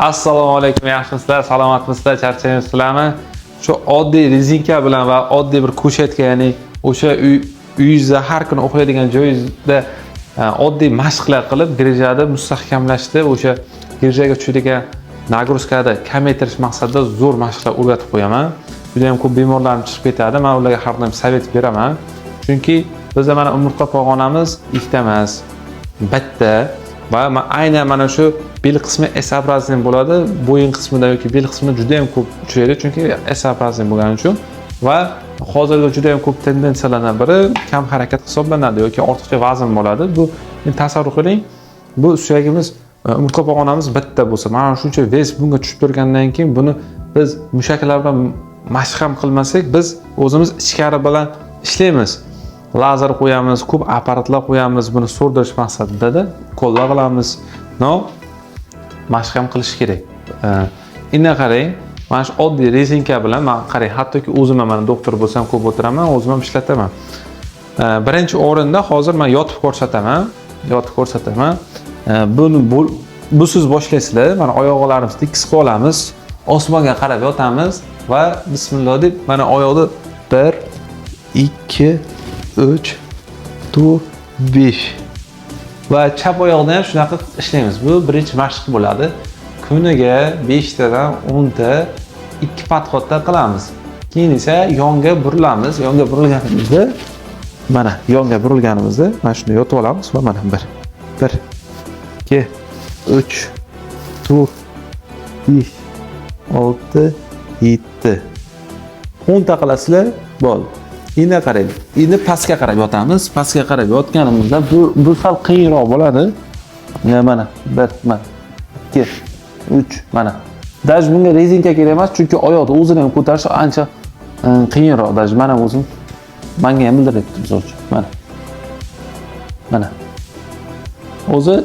Assalomu alaykum, yaxshimisizlar, salomatmisizlar, charchaymizlarmi? Shu oddiy rezinka bilan va oddiy bir kushetka, ya'ni o'sha uyingizda har kuni uxlaydigan joyingizda oddiy mashqlar qilib, grejada mustahkamlashni, o'sha grejaga tushadigan nagruzkani kamaytirish maqsadida zo'r mashqlar o'rgatib qo'yaman. Juda ham ko'p bemorlarim chiqib ketadi. Men ularga har doim savet beraman. Chunki bizda mana umurtqa pog'onamiz ikkita emas, bitta va aynan mana shu bel qismi S-образный bo'ladi. Bo'yin qismida yoki bel qismida juda ham ko'p uchraydi, chunki S-образный bo'lgani uchun va hozirgi juda ham ko'p tendensiyalardan biri kam harakat hisoblanadi yoki ortiqcha vazn bo'ladi. Bu tasavvur qiling, bu suyagimiz umurtqa pog'onamiz bitta bo'lsa, mana shuncha vez bunga tushib turgandan keyin buni biz mushaklar bilan mashq ham qilmasak, biz o'zimiz ichkari bilan ishlaymiz. Lazer qo'yamiz, ko'p apparatlar qo'yamiz, buni so'rdirish maqsadida qo'llar qilamiz. No, mashq ham qilish kerak. Endi qarang, mana shu oddiy rezinka bilan men qarang, hattoki o'zim ham mana doktor bo'lsam ko'p o'tiraman, o'zim ham ishlataman. Birinchi o'rinda hozir men yotib ko'rsataman. Buni busiz boshlaysizlar. Mana oyoqlarimizni tekis qilib olamiz, osmonga qarab yotamiz va bismillah deb mana oyoqni 1 2 3 4 5 va chap oyoqni ham shunaqa ishlaymiz. Bu birinchi mashq bo'ladi. Kuniga 5 tadan 10 ta 2 podxodda qilamiz. Keyin esa yonga burilamiz. Yonga burilganimizda mana shunday yotib olamiz va mana 1 2 3 4 5 6 7 10 ta qilasizlar, bo'ldi. Endi qarang. Endi pastga qarab yotamiz. Pastga qarab yotganimizda bu sal qiyinroq bo'ladi. Mana 1 2 3 mana. Daj bunga rezinka kerak emas, chunki oyoqni o'zini ham ko'tarish ancha qiyinroq. Daj mana o'zim menga ham bildiryapti o'zi. Mana. O'zi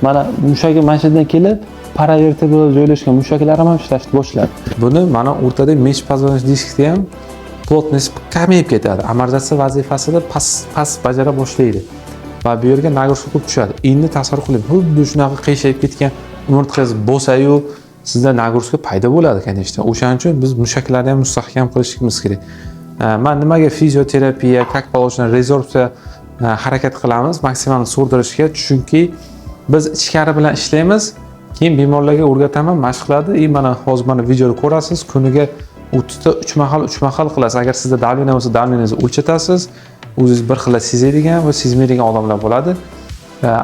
mana mushagi mashinadan kelib, paravertebral joylashgan mushaklarim ham ishlashni boshladi. Buni mana o'rtada межпозвоночный diskda ham plotность kamayib ketadi. Amortizatsiya vazifasini past bajara boshlaydi va bu yerga nagruzka ko'p tushadi. Endi tasavvur qiling, xuddi shunaqa qiyshayib ketgan umurtqangiz bo'lsa-yu, sizda nagruzka paydo bo'ladi, конечно. O'shaning uchun biz mushaklarni ham mustahkam qilishimiz kerak. Men nimaga fizioterapiya, как положено, rezorsiya harakat qilamiz maksimal so'rdirishga, chunki biz ichkari bilan ishlaymiz. Keyin bemorlarga o'rgataman mashqlarni. Mana hozir mana videoda ko'rasiz, kuniga 30 ta 3 mahal qilasiz. Agar sizda davleniya bo'lsa, davleningizni o'lchatasiz. O'zingiz bir xil sezadigan va sezmaydigan odamlar bo'ladi.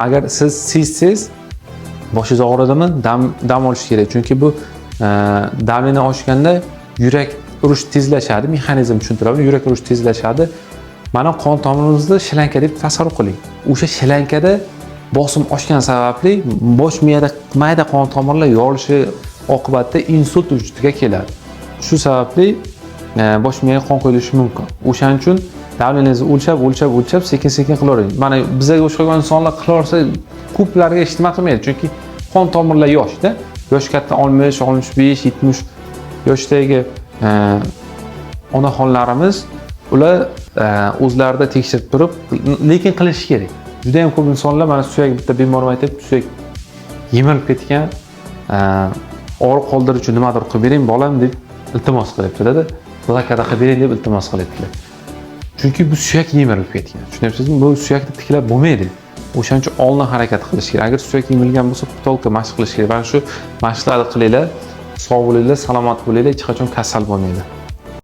Agar siz sezsangiz, boshingiz og'ridimi, dam olish kerak. Chunki bu davleniya oshganda yurak urish tezlashadi. Mexanizm tushuntiraman, yurak urish tezlashadi. Mana qon tomirimizda shilanka deb tasavvur qiling. O'sha shilankada bosim oshgan sababli bosh miyada mayda qon tomirlar yorilishi oqibatida insult vujudiga keladi. Shu sababli bosh miyaga qon quyilishi mumkin. O'shaning uchun davleningizni o'lchab sekin-sekin qilavering. Mana bizga o'xshagan insonlar qilaversa, ko'plarga eshitma qilmaydi, chunki qon tomirlar yoshda. Yosh katta 60, 65, 70 yoshdagi onaxonlarimiz ular o'zlarida tekshirib turib, lekin qilish kerak. Juda ham ko'p insonlar mana suyak bitta bemorim aytib, suyak yemirib ketgan, og'riq qoldiruvchi nimadir qilib bering bolam deb iltimos qilyapti-da. Blokada qilib bering deb iltimos qilyaptilar. Chunki bu suyak yemirib ketgan. Tushunyapsizmi? Bu suyakni tiklab bo'lmaydi. O'shaning uchun oldin harakat qilish kerak. Agar suyak yemilgan bo'lsa, tolka mashq qilish kerak. Mana shu mashqlarni qilinglar, sog' bo'linglar, salomat bo'linglar, hech qachon kasal bo'lmaydi.